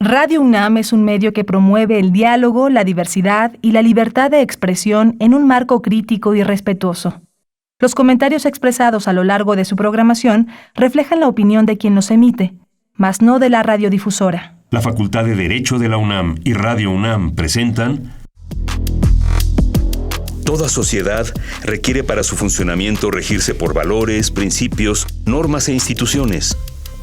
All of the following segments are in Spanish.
Radio UNAM es un medio que promueve el diálogo, la diversidad y la libertad de expresión en un marco crítico y respetuoso. Los comentarios expresados a lo largo de su programación reflejan la opinión de quien los emite, mas no de la radiodifusora. La Facultad de Derecho de la UNAM y Radio UNAM presentan... Toda sociedad requiere para su funcionamiento regirse por valores, principios, normas e instituciones.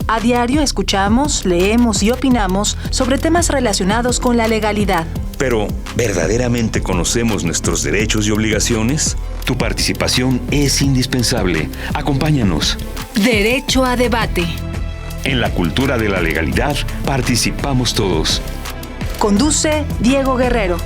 A diario escuchamos, leemos y opinamos sobre temas relacionados con la legalidad. Pero, ¿verdaderamente conocemos nuestros derechos y obligaciones? Tu participación es indispensable. Acompáñanos. Derecho a debate. En la cultura de la legalidad participamos todos. Conduce Diego Guerrero.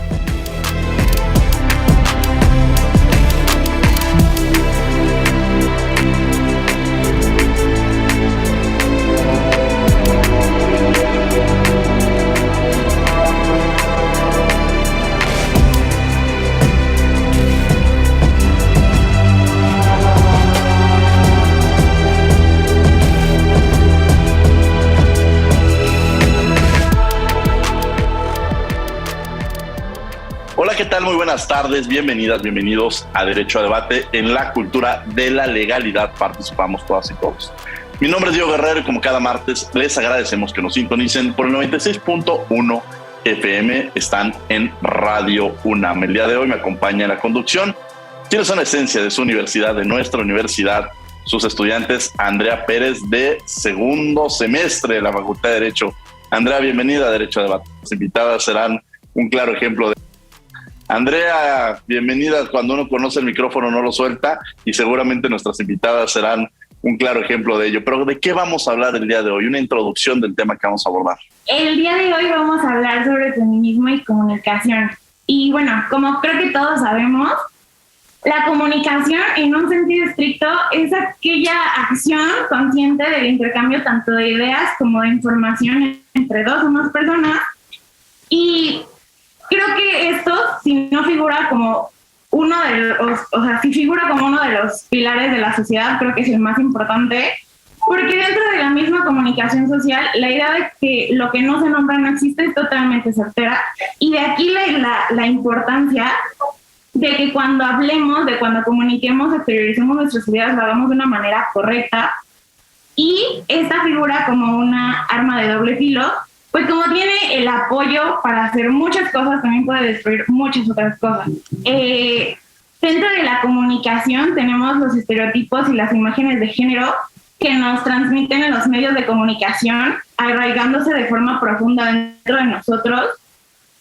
Hola, ¿qué tal? Muy buenas tardes, bienvenidas, bienvenidos a Derecho a Debate. En la cultura de la legalidad participamos todas y todos. Mi nombre es Diego Guerrero y como cada martes les agradecemos que nos sintonicen por el 96.1 FM. Están en Radio UNAM. El día de hoy me acompaña en la conducción, quienes son la esencia de su universidad, de nuestra universidad, sus estudiantes. Andrea Pérez, de segundo semestre de la Facultad de Derecho. Andrea, bienvenida a Derecho a Debate. Las invitadas serán un claro ejemplo de... Andrea, bienvenida. Cuando uno conoce el micrófono no lo suelta y seguramente nuestras invitadas serán un claro ejemplo de ello. Pero ¿de qué vamos a hablar el día de hoy? Una introducción del tema que vamos a abordar. El día de hoy vamos a hablar sobre feminismo y comunicación. Y bueno, como creo que todos sabemos, la comunicación en un sentido estricto es aquella acción consciente del intercambio tanto de ideas como de información entre dos o más personas. Y creo que esto, si no figura como uno de los, si figura como uno de los pilares de la sociedad, creo que es el más importante, porque dentro de la misma comunicación social, la idea de que lo que no se nombra no existe es totalmente certera, y de aquí la importancia de que cuando hablemos, de cuando comuniquemos, exterioricemos nuestras ideas, lo hagamos de una manera correcta, y esta figura como una arma de doble filo, pues como tiene el apoyo para hacer muchas cosas, también puede destruir muchas otras cosas. Dentro de la comunicación tenemos los estereotipos y las imágenes de género que nos transmiten en los medios de comunicación, arraigándose de forma profunda dentro de nosotros,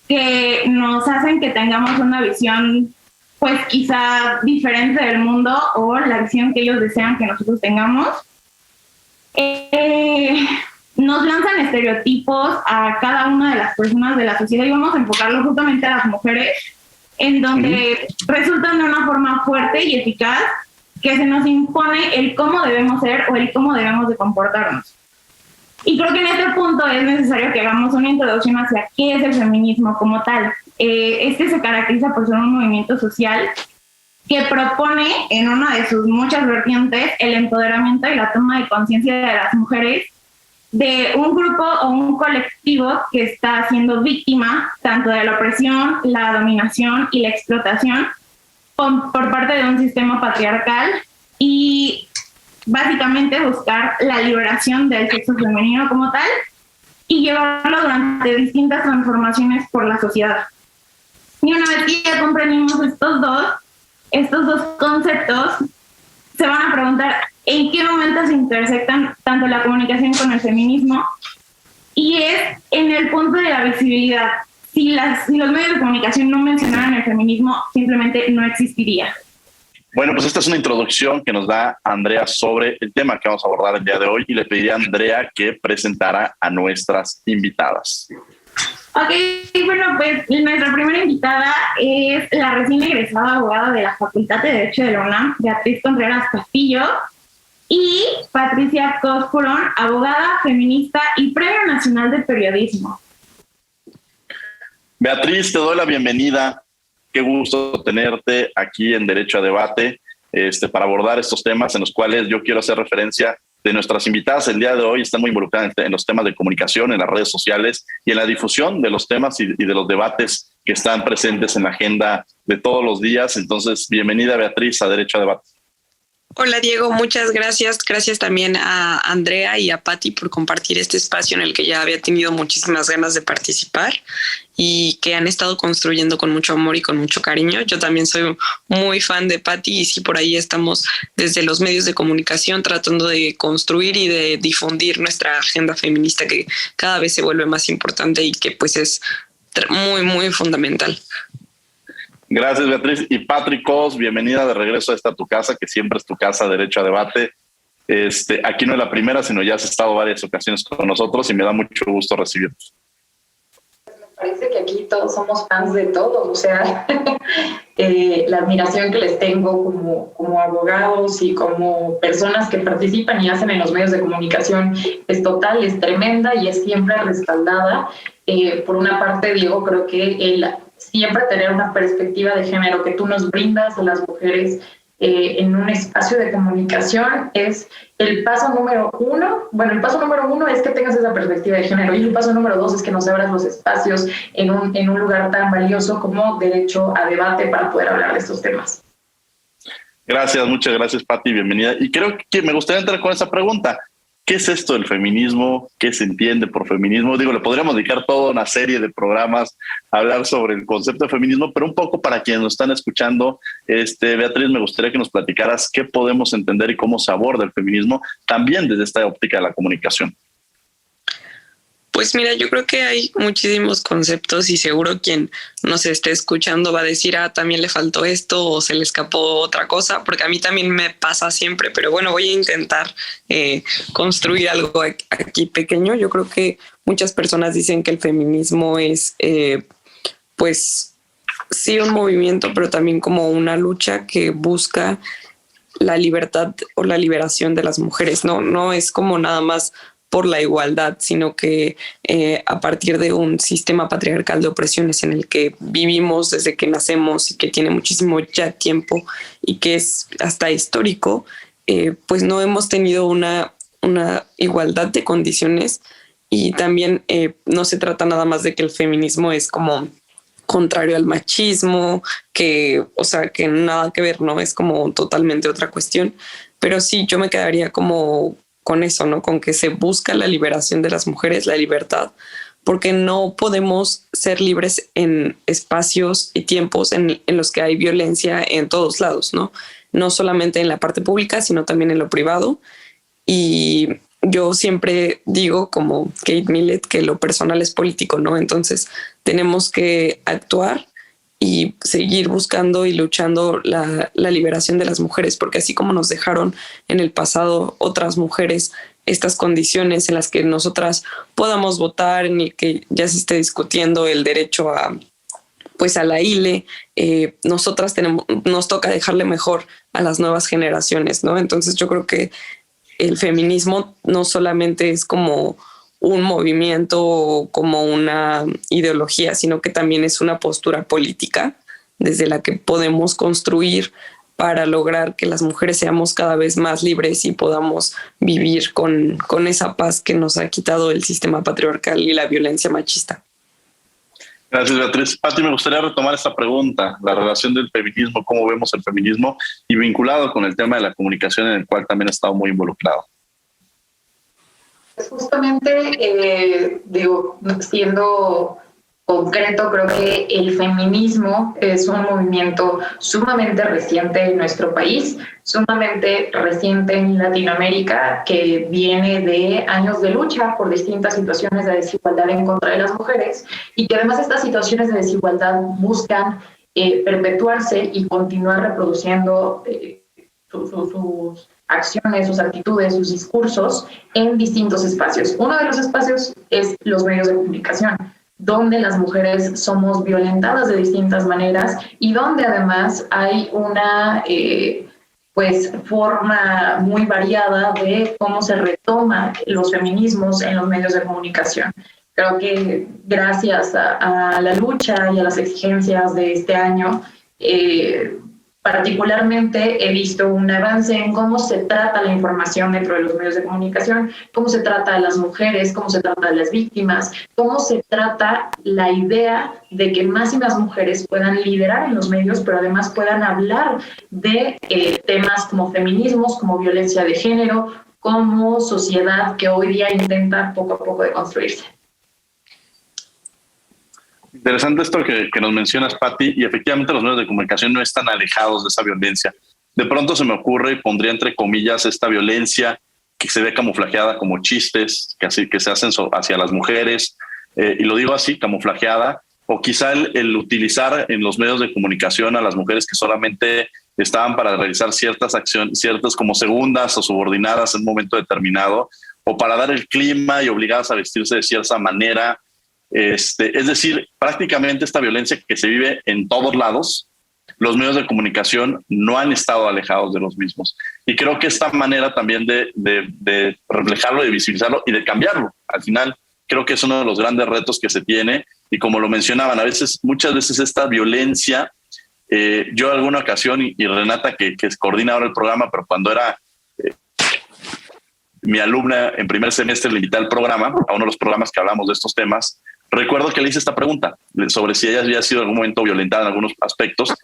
que nos hacen que tengamos una visión, pues quizá diferente del mundo o la visión que ellos desean que nosotros tengamos. Nos lanzan estereotipos a cada una de las personas de la sociedad y vamos a enfocarlo justamente a las mujeres, en donde resultan de una forma fuerte y eficaz que se nos impone el cómo debemos ser o el cómo debemos de comportarnos. Y creo que en este punto es necesario que hagamos una introducción hacia qué es el feminismo como tal. Este se caracteriza por ser un movimiento social que propone en una de sus muchas vertientes el empoderamiento y la toma de conciencia de las mujeres de un grupo o un colectivo que está siendo víctima tanto de la opresión, la dominación y la explotación por parte de un sistema patriarcal, y básicamente buscar la liberación del sexo femenino como tal y llevarlo durante distintas transformaciones por la sociedad. Y una vez que ya comprendimos estos dos conceptos, se van a preguntar en qué momento se intersectan tanto la comunicación con el feminismo, y es en el punto de la visibilidad. Si los medios de comunicación no mencionaran el feminismo, simplemente no existiría. Bueno, pues esta es una introducción que nos da Andrea sobre el tema que vamos a abordar el día de hoy, y le pediría a Andrea que presentara a nuestras invitadas. Ok, bueno, pues nuestra primera invitada es la recién egresada abogada de la Facultad de Derecho de la UNAM, Beatriz Contreras Castillo, y Patricia Cosculón, abogada, feminista y Premio Nacional de Periodismo. Beatriz, te doy la bienvenida. Qué gusto tenerte aquí en Derecho a Debate para abordar estos temas en los cuales yo quiero hacer referencia de nuestras invitadas el día de hoy están muy involucradas en los temas de comunicación, en las redes sociales y en la difusión de los temas y de los debates que están presentes en la agenda de todos los días. Entonces, bienvenida Beatriz a Derecho a Debate. Hola Diego, muchas gracias. Gracias también a Andrea y a Patti por compartir este espacio en el que ya había tenido muchísimas ganas de participar y que han estado construyendo con mucho amor y con mucho cariño. Yo también soy muy fan de Patti y sí, por ahí estamos desde los medios de comunicación tratando de construir y de difundir nuestra agenda feminista, que cada vez se vuelve más importante y que pues es muy, muy fundamental. Gracias, Beatriz. Y Patrick Cos, bienvenida de regreso a esta tu casa, que siempre es tu casa, Derecho a Debate. Aquí no es la primera, sino ya has estado varias ocasiones con nosotros y me da mucho gusto recibirte. Me parece que aquí todos somos fans de todos, o sea, la admiración que les tengo como abogados y como personas que participan y hacen en los medios de comunicación es total, es tremenda y es siempre respaldada. Por una parte, Diego, creo que siempre tener una perspectiva de género que tú nos brindas a las mujeres en un espacio de comunicación es el paso número uno. Bueno, el paso número uno es que tengas esa perspectiva de género y el paso número dos es que nos abras los espacios en un lugar tan valioso como Derecho a Debate para poder hablar de estos temas. Gracias, muchas gracias, Patti, bienvenida. Y creo que me gustaría entrar con esa pregunta. ¿Qué es esto del feminismo? ¿Qué se entiende por feminismo? Digo, le podríamos dedicar toda una serie de programas a hablar sobre el concepto de feminismo, pero un poco para quienes nos están escuchando, Beatriz, me gustaría que nos platicaras qué podemos entender y cómo se aborda el feminismo también desde esta óptica de la comunicación. Pues mira, yo creo que hay muchísimos conceptos y seguro quien nos esté escuchando va a decir, también le faltó esto o se le escapó otra cosa, porque a mí también me pasa siempre, pero bueno, voy a intentar construir algo aquí pequeño. Yo creo que muchas personas dicen que el feminismo es, pues sí, un movimiento, pero también como una lucha que busca la libertad o la liberación de las mujeres. No es como nada más por la igualdad, sino que a partir de un sistema patriarcal de opresiones en el que vivimos desde que nacemos y que tiene muchísimo ya tiempo y que es hasta histórico, pues no hemos tenido una igualdad de condiciones y también no se trata nada más de que el feminismo es como contrario al machismo, que nada que ver, ¿no? Es como totalmente otra cuestión, pero sí, yo me quedaría como con eso, ¿no? Con que se busca la liberación de las mujeres, la libertad, porque no podemos ser libres en espacios y tiempos en los que hay violencia en todos lados, ¿no? No solamente en la parte pública, sino también en lo privado. Y yo siempre digo, como Kate Millett, que lo personal es político, ¿no? Entonces tenemos que actuar y seguir buscando y luchando la liberación de las mujeres, porque así como nos dejaron en el pasado otras mujeres estas condiciones en las que nosotras podamos votar, en el que ya se esté discutiendo el derecho a la ILE, nosotras nos toca dejarle mejor a las nuevas generaciones, ¿no? Entonces yo creo que el feminismo no solamente es como un movimiento o como una ideología, sino que también es una postura política desde la que podemos construir para lograr que las mujeres seamos cada vez más libres y podamos vivir con esa paz que nos ha quitado el sistema patriarcal y la violencia machista. Gracias, Beatriz. Patti, me gustaría retomar esta pregunta, la relación del feminismo, cómo vemos el feminismo y vinculado con el tema de la comunicación en el cual también he estado muy involucrado. Pues justamente, siendo concreto, creo que el feminismo es un movimiento sumamente reciente en nuestro país, sumamente reciente en Latinoamérica, que viene de años de lucha por distintas situaciones de desigualdad en contra de las mujeres y que además estas situaciones de desigualdad buscan perpetuarse y continuar reproduciendo sus acciones, sus actitudes, sus discursos en distintos espacios. Uno de los espacios es los medios de comunicación, donde las mujeres somos violentadas de distintas maneras y donde además hay una forma muy variada de cómo se retoman los feminismos en los medios de comunicación. Creo que gracias a la lucha y a las exigencias de este año, Particularmente he visto un avance en cómo se trata la información dentro de los medios de comunicación, cómo se trata a las mujeres, cómo se trata a las víctimas, cómo se trata la idea de que más y más mujeres puedan liderar en los medios, pero además puedan hablar de temas como feminismos, como violencia de género, como sociedad que hoy día intenta poco a poco deconstruirse. Interesante esto que nos mencionas, Patti, y efectivamente los medios de comunicación no están alejados de esa violencia. De pronto se me ocurre, y pondría entre comillas, esta violencia que se ve camuflajeada como chistes que se hacen hacia las mujeres, y lo digo así, camuflajeada, o quizá el utilizar en los medios de comunicación a las mujeres que solamente estaban para realizar ciertas acciones, ciertas como segundas o subordinadas en un momento determinado, o para dar el clima y obligadas a vestirse de cierta manera. Es decir, prácticamente esta violencia que se vive en todos lados, los medios de comunicación no han estado alejados de los mismos. Y creo que esta manera también de reflejarlo, de visibilizarlo y de cambiarlo, al final creo que es uno de los grandes retos que se tiene. Y como lo mencionaban, muchas veces esta violencia, yo en alguna ocasión, y Renata que coordina ahora el programa, pero cuando era mi alumna en primer semestre, le invité al programa, a uno de los programas que hablamos de estos temas. Recuerdo que le hice esta pregunta sobre si ella había sido en algún momento violentada en algunos aspectos.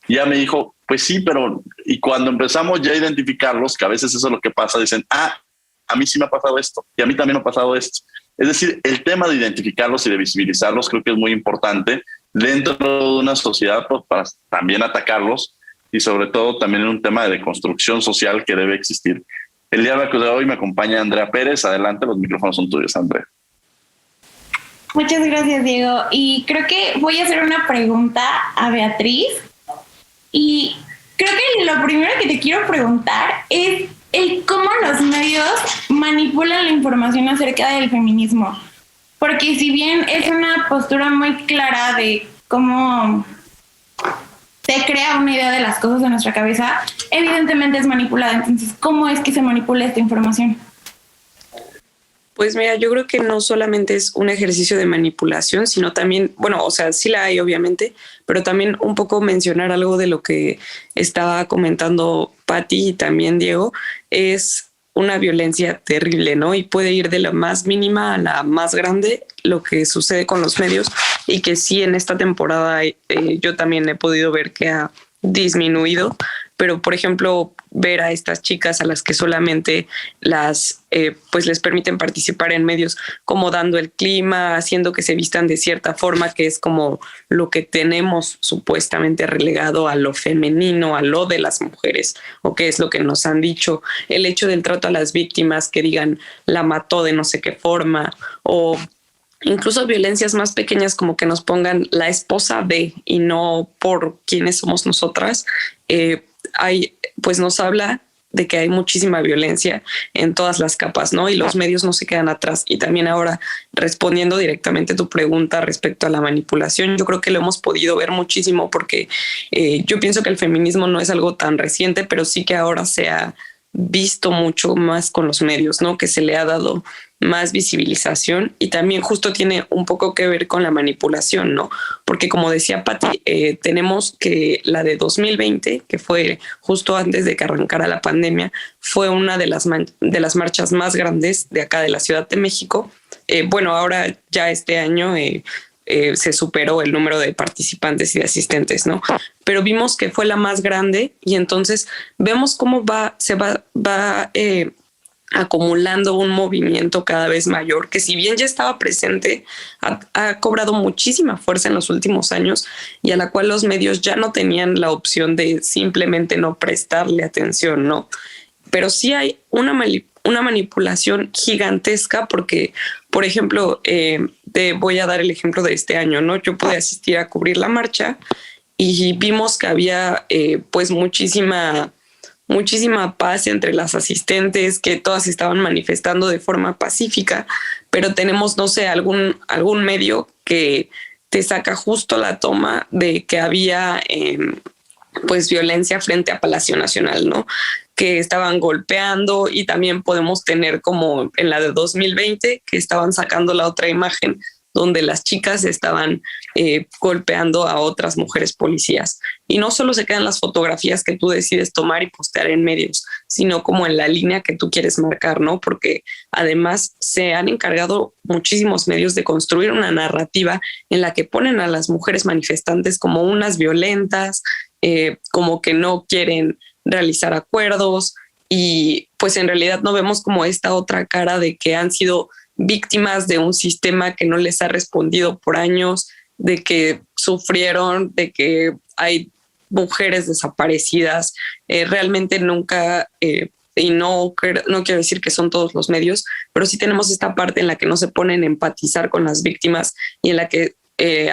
Y ella me dijo, pues sí, pero... Y cuando empezamos ya a identificarlos, que a veces eso es lo que pasa, dicen, a mí sí me ha pasado esto, y a mí también me ha pasado esto. Es decir, el tema de identificarlos y de visibilizarlos creo que es muy importante dentro de una sociedad, pues, para también atacarlos, y sobre todo también en un tema de construcción social que debe existir. El día de hoy me acompaña Andrea Pérez. Adelante, los micrófonos son tuyos, Andrea. Muchas gracias, Diego. Y creo que voy a hacer una pregunta a Beatriz. Y creo que lo primero que te quiero preguntar es cómo los medios manipulan la información acerca del feminismo. Porque si bien es una postura muy clara de cómo se crea una idea de las cosas en nuestra cabeza, evidentemente es manipulada. Entonces, ¿cómo es que se manipula esta información? Pues mira, yo creo que no solamente es un ejercicio de manipulación, sino también, bueno, o sea, sí la hay obviamente, pero también un poco mencionar algo de lo que estaba comentando Patti y también Diego, es una violencia terrible, ¿no? Y puede ir de la más mínima a la más grande, lo que sucede con los medios, y que sí en esta temporada yo también he podido ver que ha disminuido, pero por ejemplo ver a estas chicas a las que solamente pues les permiten participar en medios como dando el clima, haciendo que se vistan de cierta forma, que es como lo que tenemos supuestamente relegado a lo femenino, a lo de las mujeres, o que es lo que nos han dicho, el hecho del trato a las víctimas, que digan la mató de no sé qué forma, o incluso violencias más pequeñas como que nos pongan la esposa de y no por quiénes somos nosotras. Pues nos habla de que hay muchísima violencia en todas las capas, ¿no? Y los medios no se quedan atrás. Y también ahora, respondiendo directamente a tu pregunta respecto a la manipulación, yo creo que lo hemos podido ver muchísimo porque yo pienso que el feminismo no es algo tan reciente, pero sí que ahora se ha visto mucho más con los medios, ¿no? Que se le ha dado más visibilización y también justo tiene un poco que ver con la manipulación, ¿no? Porque como decía Patti, tenemos que la de 2020, que fue justo antes de que arrancara la pandemia, fue una de las marchas más grandes de acá de la Ciudad de México. Bueno, ahora ya este año se superó el número de participantes y de asistentes, ¿no? Pero vimos que fue la más grande y entonces vemos cómo se va acumulando un movimiento cada vez mayor que si bien ya estaba presente, ha cobrado muchísima fuerza en los últimos años y a la cual los medios ya no tenían la opción de simplemente no prestarle atención, ¿no? Pero sí hay una manipulación gigantesca porque, por ejemplo, te voy a dar el ejemplo de este año, ¿no? Yo pude asistir a cubrir la marcha y vimos que había pues muchísima paz entre las asistentes, que todas estaban manifestando de forma pacífica, pero tenemos, no sé, algún medio que te saca justo la toma de que había pues violencia frente a Palacio Nacional, ¿no? Que estaban golpeando y también podemos tener como en la de 2020 que estaban sacando la otra imagen donde las chicas estaban golpeando a otras mujeres policías. Y no solo se quedan las fotografías que tú decides tomar y postear en medios, sino como en la línea que tú quieres marcar, ¿no? Porque además se han encargado muchísimos medios de construir una narrativa en la que ponen a las mujeres manifestantes como unas violentas, como que no quieren realizar acuerdos, y pues en realidad no vemos como esta otra cara de que han sido víctimas de un sistema que no les ha respondido por años, de que sufrieron, de que hay mujeres desaparecidas. Realmente nunca, y no quiero decir que son todos los medios, pero sí tenemos esta parte en la que no se ponen a empatizar con las víctimas y en la que,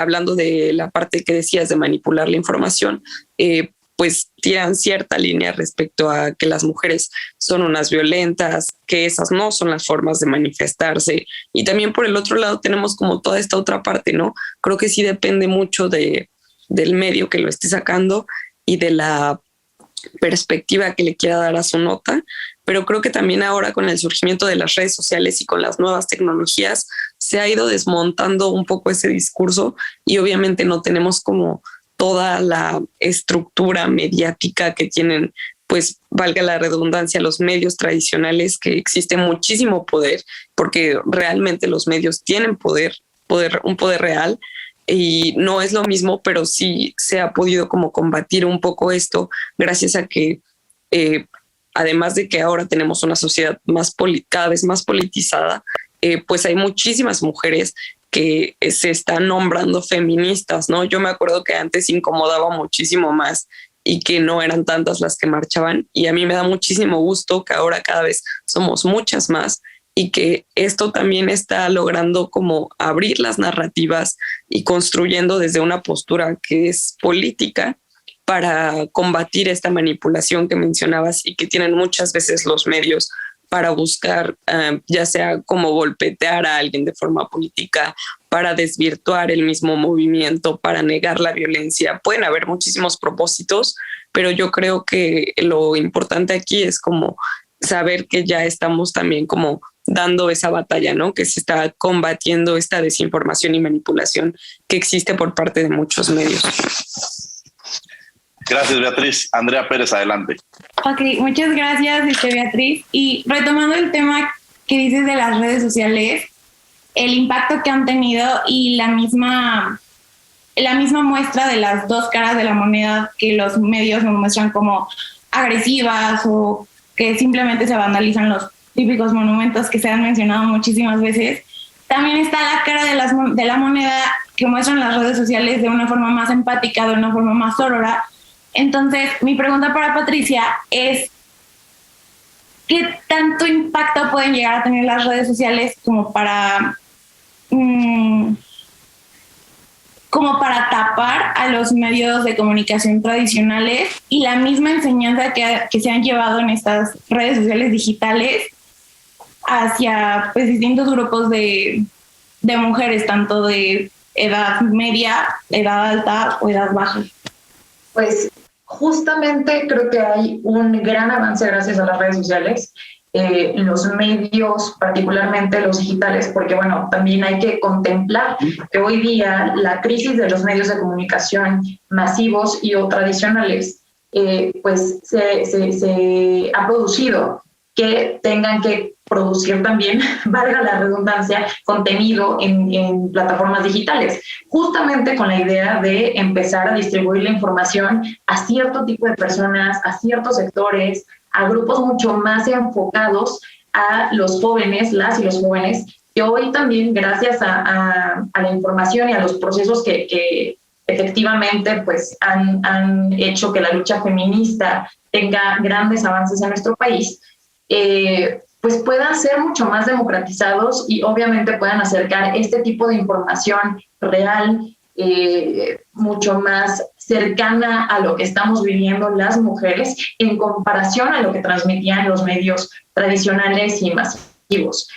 hablando de la parte que decías de manipular la información, pues tiran cierta línea respecto a que las mujeres son unas violentas, que esas no son las formas de manifestarse. Y también por el otro lado tenemos como toda esta otra parte, ¿no? Creo que sí depende mucho del medio que lo esté sacando y de la perspectiva que le quiera dar a su nota, pero creo que también ahora con el surgimiento de las redes sociales y con las nuevas tecnologías se ha ido desmontando un poco ese discurso y obviamente no tenemos como toda la estructura mediática que tienen, pues valga la redundancia, los medios tradicionales, que existe muchísimo poder, porque realmente los medios tienen un poder real, y no es lo mismo, pero sí se ha podido como combatir un poco esto gracias a que además de que ahora tenemos una sociedad cada vez más politizada, pues hay muchísimas mujeres que se están nombrando feministas, ¿no? Yo me acuerdo que antes incomodaba muchísimo más y que no eran tantas las que marchaban, y a mí me da muchísimo gusto que ahora cada vez somos muchas más y que esto también está logrando como abrir las narrativas y construyendo desde una postura que es política para combatir esta manipulación que mencionabas y que tienen muchas veces los medios para buscar, ya sea como golpetear a alguien de forma política, para desvirtuar el mismo movimiento, para negar la violencia. Pueden haber muchísimos propósitos, pero yo creo que lo importante aquí es como saber que ya estamos también como dando esa batalla, ¿no? Que se está combatiendo esta desinformación y manipulación que existe por parte de muchos medios. Gracias, Beatriz. Andrea Pérez, adelante. Ok, muchas gracias, Beatriz. Y retomando el tema que dices de las redes sociales, el impacto que han tenido y la misma muestra de las dos caras de la moneda que los medios nos muestran como agresivas o que simplemente se vandalizan los típicos monumentos que se han mencionado muchísimas veces. También está la cara de la moneda que muestran las redes sociales de una forma más empática, de una forma más sorora. Entonces, mi pregunta para Patricia es, ¿qué tanto impacto pueden llegar a tener las redes sociales como para tapar a los medios de comunicación tradicionales y la misma enseñanza que se han llevado en estas redes sociales digitales hacia pues, distintos grupos de mujeres, tanto de edad media, edad alta o edad baja? Pues justamente creo que hay un gran avance gracias a las redes sociales, los medios, particularmente los digitales, porque bueno, también hay que contemplar que hoy día la crisis de los medios de comunicación masivos y o tradicionales, pues se ha producido que tengan que producir también, valga la redundancia, contenido en plataformas digitales, justamente con la idea de empezar a distribuir la información a cierto tipo de personas, a ciertos sectores, a grupos mucho más enfocados a los jóvenes, las y los jóvenes, que hoy también, gracias a la información y a los procesos que efectivamente pues, han hecho que la lucha feminista tenga grandes avances en nuestro país, pues puedan ser mucho más democratizados y obviamente puedan acercar este tipo de información real, mucho más cercana a lo que estamos viviendo las mujeres en comparación a lo que transmitían los medios tradicionales y masivos.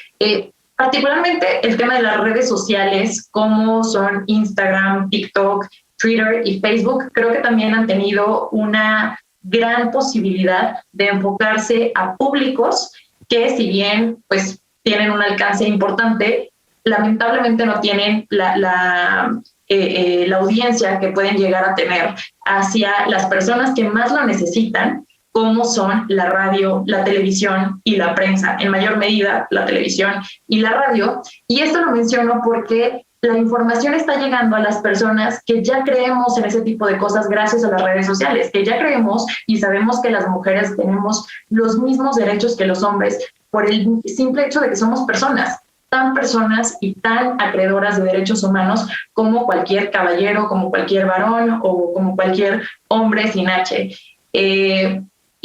Particularmente el tema de las redes sociales, como son Instagram, TikTok, Twitter y Facebook, creo que también han tenido una gran posibilidad de enfocarse a públicos que si bien pues tienen un alcance importante, lamentablemente no tienen la audiencia que pueden llegar a tener hacia las personas que más lo necesitan, como son la radio, la televisión y la prensa, en mayor medida la televisión y la radio. Y esto lo menciono porque la información está llegando a las personas que ya creemos en ese tipo de cosas gracias a las redes sociales, que ya creemos y sabemos que las mujeres tenemos los mismos derechos que los hombres por el simple hecho de que somos personas y tan acreedoras de derechos humanos como cualquier caballero, como cualquier varón o como cualquier hombre sin H.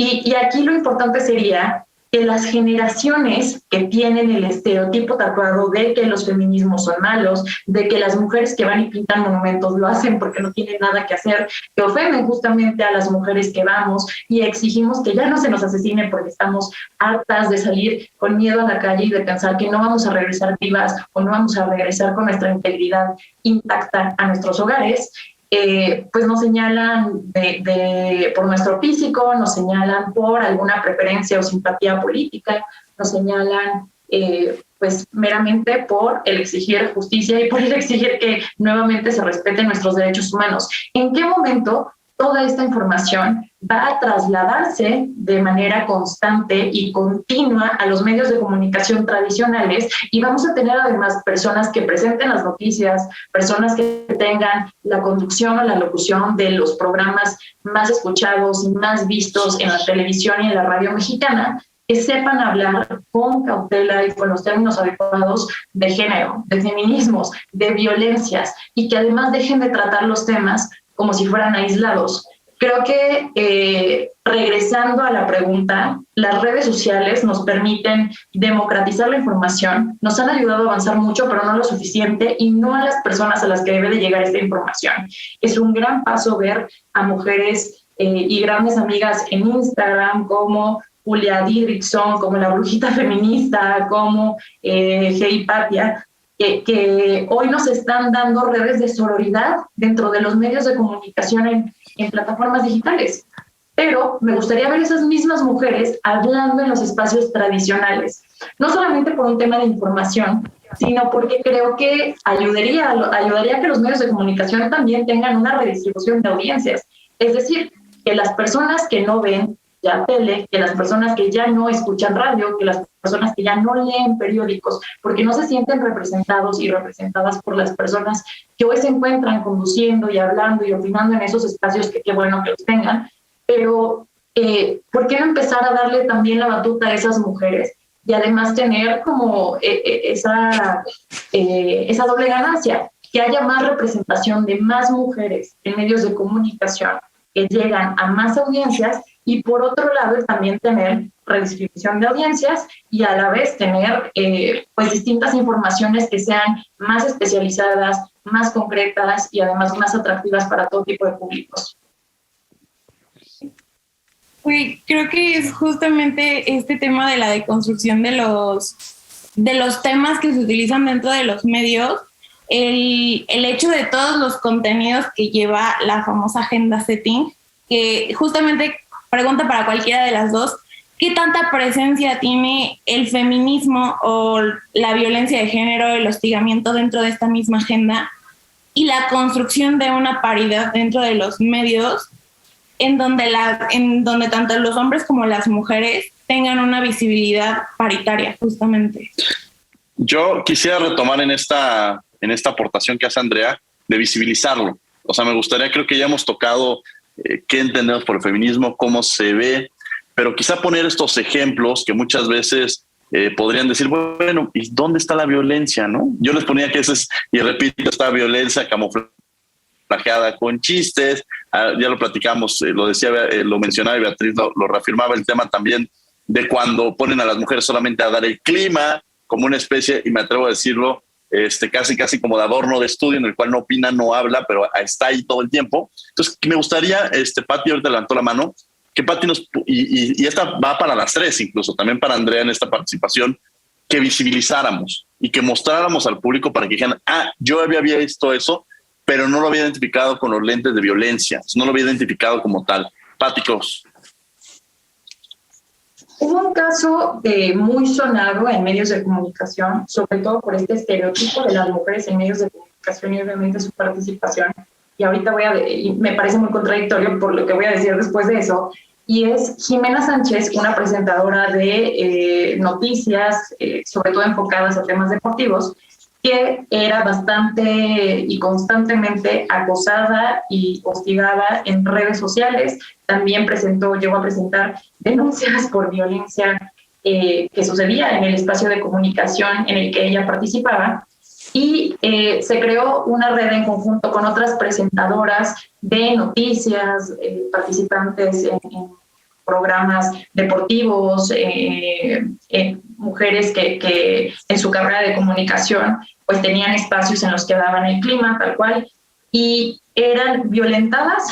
Y aquí lo importante sería que las generaciones que tienen el estereotipo tatuado de que los feminismos son malos, de que las mujeres que van y pintan monumentos lo hacen porque no tienen nada que hacer, que ofenden justamente a las mujeres que vamos y exigimos que ya no se nos asesine porque estamos hartas de salir con miedo a la calle y de pensar que no vamos a regresar vivas o no vamos a regresar con nuestra integridad intacta a nuestros hogares. Pues nos señalan por nuestro físico, nos señalan por alguna preferencia o simpatía política, nos señalan pues meramente por el exigir justicia y por el exigir que nuevamente se respeten nuestros derechos humanos. ¿En qué momento toda esta información va a trasladarse de manera constante y continua a los medios de comunicación tradicionales y vamos a tener además personas que presenten las noticias, personas que tengan la conducción o la locución de los programas más escuchados y más vistos en la televisión y en la radio mexicana, que sepan hablar con cautela y con los términos adecuados de género, de feminismos, de violencias y que además dejen de tratar los temas como si fueran aislados? Creo que regresando a la pregunta, las redes sociales nos permiten democratizar la información, nos han ayudado a avanzar mucho, pero no lo suficiente y no a las personas a las que debe de llegar esta información. Es un gran paso ver a mujeres y grandes amigas en Instagram como Julia Didrikson, como la brujita feminista, como Heipatia, que hoy nos están dando redes de sororidad dentro de los medios de comunicación en plataformas digitales. Pero me gustaría ver esas mismas mujeres hablando en los espacios tradicionales, no solamente por un tema de información, sino porque creo que ayudaría a que los medios de comunicación también tengan una redistribución de audiencias. Es decir, que las personas que no ven ya tele, que las personas que ya no escuchan radio, que las personas que ya no leen periódicos, porque no se sienten representados y representadas por las personas que hoy se encuentran conduciendo y hablando y opinando en esos espacios, que qué bueno que los tengan, pero ¿por qué no empezar a darle también la batuta a esas mujeres y además tener como esa doble ganancia, que haya más representación de más mujeres en medios de comunicación que llegan a más audiencias y por otro lado también tener redistribución de audiencias y a la vez tener pues distintas informaciones que sean más especializadas, más concretas y además más atractivas para todo tipo de públicos. Creo que es justamente este tema de la deconstrucción de los temas que se utilizan dentro de los medios, el hecho de todos los contenidos que lleva la famosa agenda setting, que justamente pregunta para cualquiera de las dos, ¿qué tanta presencia tiene el feminismo o la violencia de género, el hostigamiento dentro de esta misma agenda y la construcción de una paridad dentro de los medios en donde tanto los hombres como las mujeres tengan una visibilidad paritaria, justamente? Yo quisiera retomar en esta aportación que hace Andrea de visibilizarlo. O sea, me gustaría, creo que ya hemos tocado qué entendemos por el feminismo, cómo se ve, pero quizá poner estos ejemplos que muchas veces podrían decir, bueno, ¿y dónde está la violencia, no? Yo les ponía que esa es, y repito, esta violencia camuflajeada con chistes, ya lo platicamos, lo decía, lo mencionaba y Beatriz lo reafirmaba, el tema también de cuando ponen a las mujeres solamente a dar el clima, como una especie, y me atrevo a decirlo, casi como de adorno de estudio en el cual no opina, no habla, pero está ahí todo el tiempo. Entonces, me gustaría, Pati ahorita levantó la mano, que Pati y esta va para las tres incluso, también para Andrea en esta participación, que visibilizáramos y que mostráramos al público para que dijeran, yo había visto eso, pero no lo había identificado con los lentes de violencia, no lo había identificado como tal. Pati Cos. Hubo un caso muy sonado en medios de comunicación, sobre todo por este estereotipo de las mujeres en medios de comunicación y obviamente su participación. Y ahorita y me parece muy contradictorio por lo que voy a decir después de eso, y es Jimena Sánchez, una presentadora de noticias, sobre todo enfocadas a temas deportivos, que era bastante y constantemente acosada y hostigada en redes sociales. También llegó a presentar denuncias por violencia que sucedía en el espacio de comunicación en el que ella participaba. Y se creó una red en conjunto con otras presentadoras de noticias, participantes en programas deportivos, mujeres que en su carrera de comunicación pues tenían espacios en los que daban el clima tal cual y eran violentadas,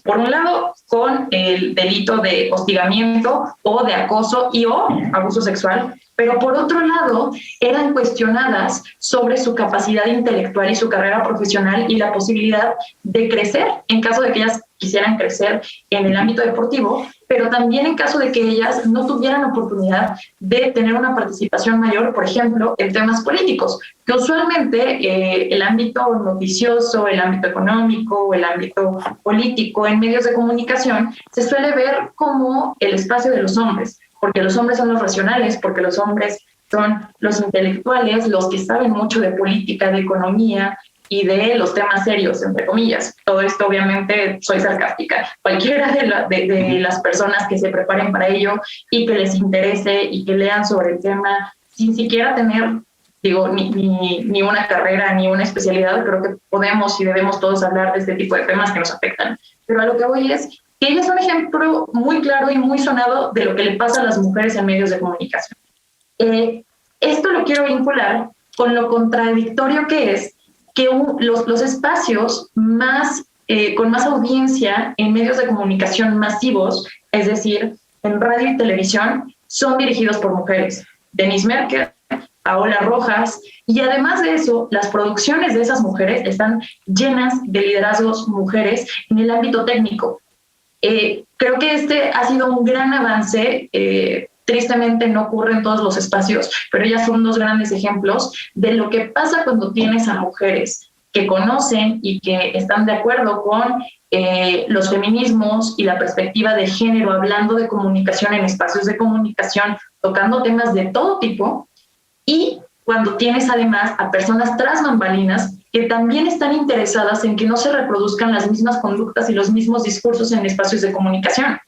por un lado, con el delito de hostigamiento o de acoso o abuso sexual, pero por otro lado eran cuestionadas sobre su capacidad intelectual y su carrera profesional y la posibilidad de crecer en caso de que ellas quisieran crecer en el ámbito deportivo, pero también en caso de que ellas no tuvieran oportunidad de tener una participación mayor, por ejemplo, en temas políticos, que usualmente el ámbito noticioso, el ámbito económico, el ámbito político en medios de comunicación se suele ver como el espacio de los hombres, porque los hombres son los racionales, porque los hombres son los intelectuales, los que saben mucho de política, de economía y de los temas serios, entre comillas. Todo esto, obviamente, soy sarcástica. Cualquiera de las personas que se preparen para ello y que les interese y que lean sobre el tema sin siquiera tener, ni una carrera ni una especialidad, creo que podemos y debemos todos hablar de este tipo de temas que nos afectan. Pero a lo que voy es que ella es un ejemplo muy claro y muy sonado de lo que le pasa a las mujeres en medios de comunicación. Esto lo quiero vincular con lo contradictorio que es que los espacios con más audiencia en medios de comunicación masivos, es decir, en radio y televisión, son dirigidos por mujeres. Denise Merker, Paola Rojas, y además de eso, las producciones de esas mujeres están llenas de liderazgos mujeres en el ámbito técnico. Creo que este ha sido un gran avance. Tristemente no ocurre en todos los espacios, pero ellas son dos grandes ejemplos de lo que pasa cuando tienes a mujeres que conocen y que están de acuerdo con los feminismos y la perspectiva de género, hablando de comunicación en espacios de comunicación, tocando temas de todo tipo, y cuando tienes además a personas tras bambalinas que también están interesadas en que no se reproduzcan las mismas conductas y los mismos discursos en espacios de comunicación.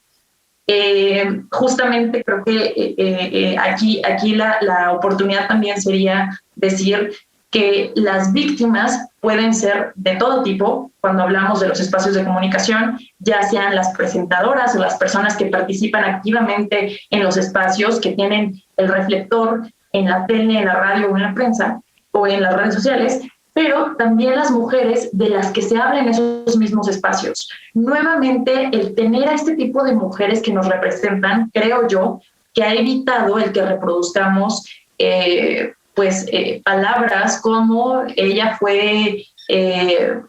Justamente creo que aquí la oportunidad también sería decir que las víctimas pueden ser de todo tipo cuando hablamos de los espacios de comunicación, ya sean las presentadoras o las personas que participan activamente en los espacios, que tienen el reflector en la tele, en la radio o en la prensa o en las redes sociales, pero también las mujeres de las que se habla en esos mismos espacios. Nuevamente, el tener a este tipo de mujeres que nos representan, creo yo, que ha evitado el que reproduzcamos palabras como ella fue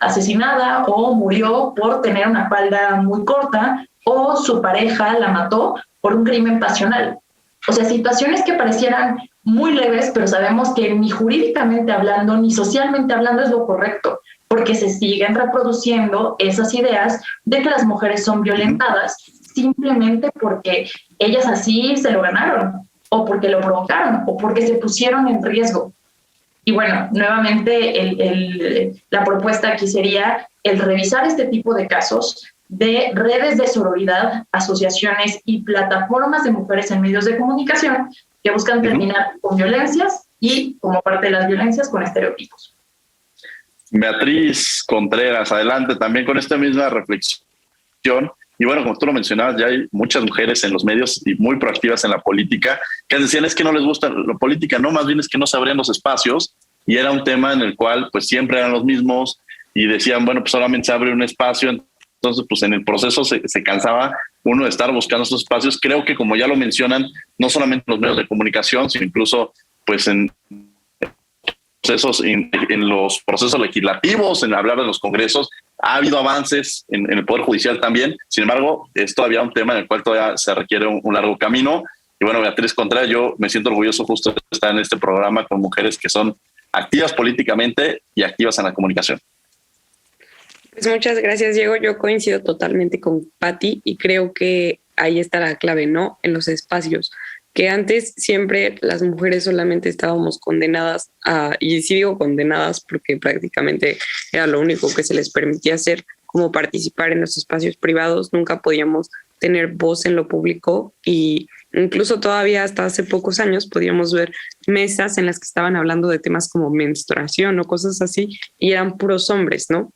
asesinada o murió por tener una falda muy corta o su pareja la mató por un crimen pasional. O sea, situaciones que parecieran muy leves, pero sabemos que ni jurídicamente hablando ni socialmente hablando es lo correcto, porque se siguen reproduciendo esas ideas de que las mujeres son violentadas simplemente porque ellas así se lo ganaron, o porque lo provocaron, o porque se pusieron en riesgo. Y bueno, nuevamente la propuesta aquí sería el revisar este tipo de casos de redes de sororidad, asociaciones y plataformas de mujeres en medios de comunicación que buscan terminar con violencias y, como parte de las violencias, con estereotipos. Beatriz Contreras, adelante también con esta misma reflexión. Y bueno, como tú lo mencionabas, ya hay muchas mujeres en los medios y muy proactivas en la política que decían es que no les gusta la política, no, más bien es que no se abrían los espacios y era un tema en el cual pues siempre eran los mismos y decían, bueno, pues solamente se abre un espacio. Entonces, pues en el proceso se cansaba uno de estar buscando esos espacios. Creo que, como ya lo mencionan, no solamente en los medios de comunicación, sino incluso pues en los procesos legislativos, en hablar de los congresos, ha habido avances en el Poder Judicial también. Sin embargo, es todavía un tema en el cual todavía se requiere un largo camino. Y bueno, Beatriz Contreras, yo me siento orgulloso justo de estar en este programa con mujeres que son activas políticamente y activas en la comunicación. Pues muchas gracias, Diego. Yo coincido totalmente con Patti y creo que ahí está la clave, ¿no? En los espacios. Que antes siempre las mujeres solamente estábamos condenadas y sí digo condenadas porque prácticamente era lo único que se les permitía hacer, como participar en los espacios privados, nunca podíamos tener voz en lo público y incluso todavía hasta hace pocos años podíamos ver mesas en las que estaban hablando de temas como menstruación o cosas así y eran puros hombres, ¿no?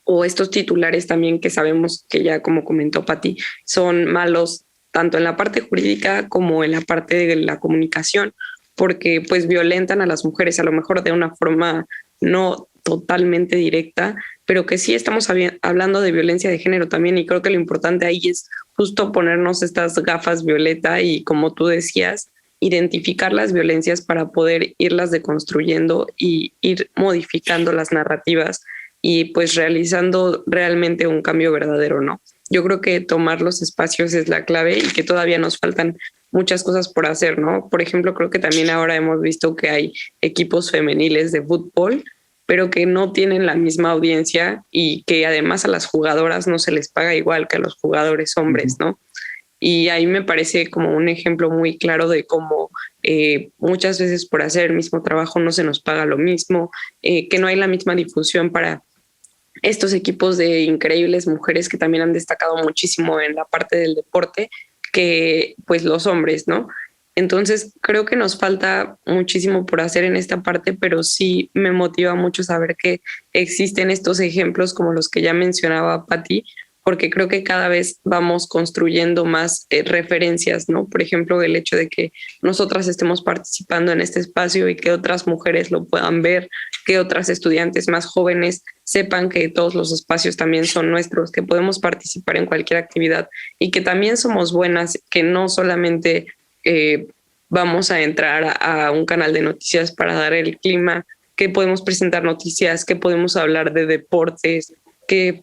O estos titulares también que sabemos que ya como comentó Patti son malos tanto en la parte jurídica como en la parte de la comunicación, porque pues violentan a las mujeres, a lo mejor de una forma no totalmente directa, pero que sí estamos hablando de violencia de género también, y creo que lo importante ahí es justo ponernos estas gafas violeta y, como tú decías, identificar las violencias para poder irlas deconstruyendo y ir modificando las narrativas y pues realizando realmente un cambio verdadero, ¿no? Yo creo que tomar los espacios es la clave y que todavía nos faltan muchas cosas por hacer, ¿no? Por ejemplo, creo que también ahora hemos visto que hay equipos femeniles de fútbol, pero que no tienen la misma audiencia y que además a las jugadoras no se les paga igual que a los jugadores hombres, ¿no? Y ahí me parece como un ejemplo muy claro de cómo muchas veces por hacer el mismo trabajo no se nos paga lo mismo, que no hay la misma difusión para estos equipos de increíbles mujeres que también han destacado muchísimo en la parte del deporte que pues los hombres, ¿no? Entonces creo que nos falta muchísimo por hacer en esta parte, pero sí me motiva mucho saber que existen estos ejemplos como los que ya mencionaba Patti, porque creo que cada vez vamos construyendo más referencias, ¿no? Por ejemplo, el hecho de que nosotras estemos participando en este espacio y que otras mujeres lo puedan ver, que otras estudiantes más jóvenes sepan que todos los espacios también son nuestros, que podemos participar en cualquier actividad y que también somos buenas, que no solamente vamos a entrar a un canal de noticias para dar el clima, que podemos presentar noticias, que podemos hablar de deportes, que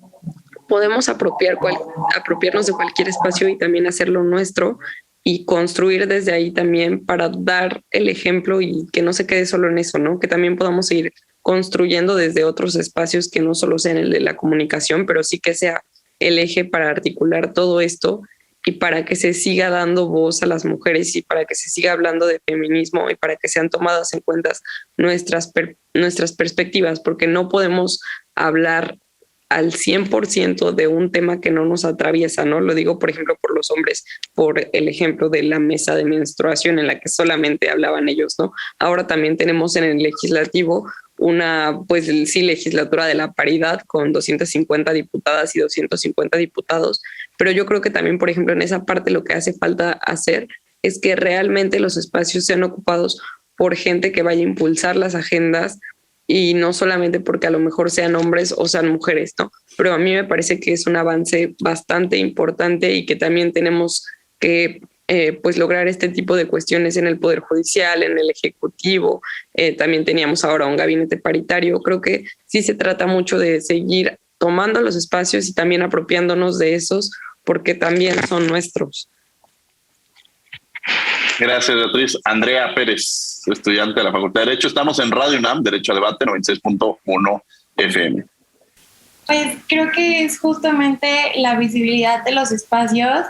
podemos apropiarnos de cualquier espacio y también hacerlo nuestro y construir desde ahí también para dar el ejemplo y que no se quede solo en eso, ¿no? Que también podamos seguir construyendo desde otros espacios que no solo sean el de la comunicación, pero sí que sea el eje para articular todo esto y para que se siga dando voz a las mujeres y para que se siga hablando de feminismo y para que sean tomadas en cuenta nuestras perspectivas, porque no podemos hablar al 100% de un tema que no nos atraviesa, ¿no? Lo digo, por ejemplo, por los hombres, por el ejemplo de la mesa de menstruación en la que solamente hablaban ellos, ¿no? Ahora también tenemos en el legislativo una, pues sí, legislatura de la paridad con 250 diputadas y 250 diputados, pero yo creo que también, por ejemplo, en esa parte lo que hace falta hacer es que realmente los espacios sean ocupados por gente que vaya a impulsar las agendas y no solamente porque a lo mejor sean hombres o sean mujeres, ¿no? Pero a mí me parece que es un avance bastante importante y que también tenemos que pues lograr este tipo de cuestiones en el Poder Judicial, en el Ejecutivo. También teníamos ahora un gabinete paritario. Creo que sí se trata mucho de seguir tomando los espacios y también apropiándonos de esos porque también son nuestros. Gracias, Beatriz. Andrea Pérez, estudiante de la Facultad de Derecho. Estamos en Radio UNAM, Derecho a Debate, 96.1 FM. Pues creo que es justamente la visibilidad de los espacios,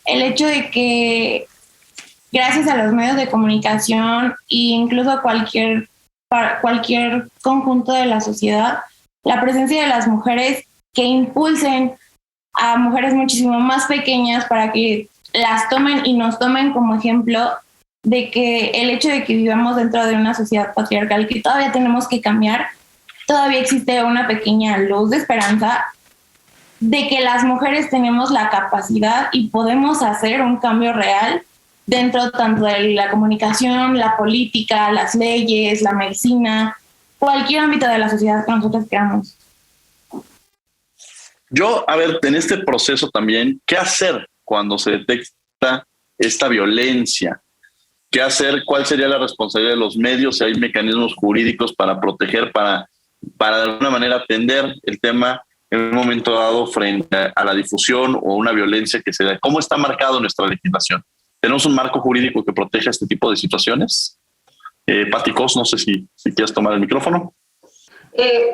el hecho de que gracias a los medios de comunicación e incluso a cualquier conjunto de la sociedad, la presencia de las mujeres que impulsen a mujeres muchísimo más pequeñas para que las tomen y nos tomen como ejemplo de que el hecho de que vivamos dentro de una sociedad patriarcal que todavía tenemos que cambiar, todavía existe una pequeña luz de esperanza de que las mujeres tenemos la capacidad y podemos hacer un cambio real dentro tanto de la comunicación, la política, las leyes, la medicina, cualquier ámbito de la sociedad que nosotros queramos. Yo, a ver, en este proceso también, ¿qué hacer cuando se detecta esta violencia? ¿Qué hacer? ¿Cuál sería la responsabilidad de los medios? Si hay mecanismos jurídicos para proteger, para de alguna manera atender el tema en un momento dado frente a la difusión o una violencia que se da. ¿Cómo está marcado nuestra legislación? ¿Tenemos un marco jurídico que proteja este tipo de situaciones? Pati Cos, no sé si quieres tomar el micrófono.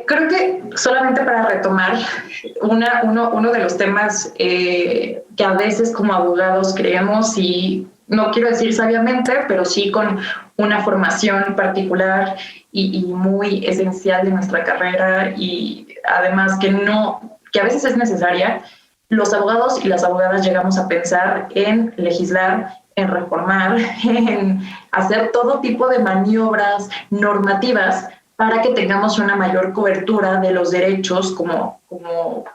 Creo que solamente para retomar uno de los temas que a veces como abogados creemos, y no quiero decir sabiamente, pero sí con una formación particular y muy esencial de nuestra carrera, y además que a veces es necesaria, los abogados y las abogadas llegamos a pensar en legislar, en reformar, en hacer todo tipo de maniobras normativas para que tengamos una mayor cobertura de los derechos como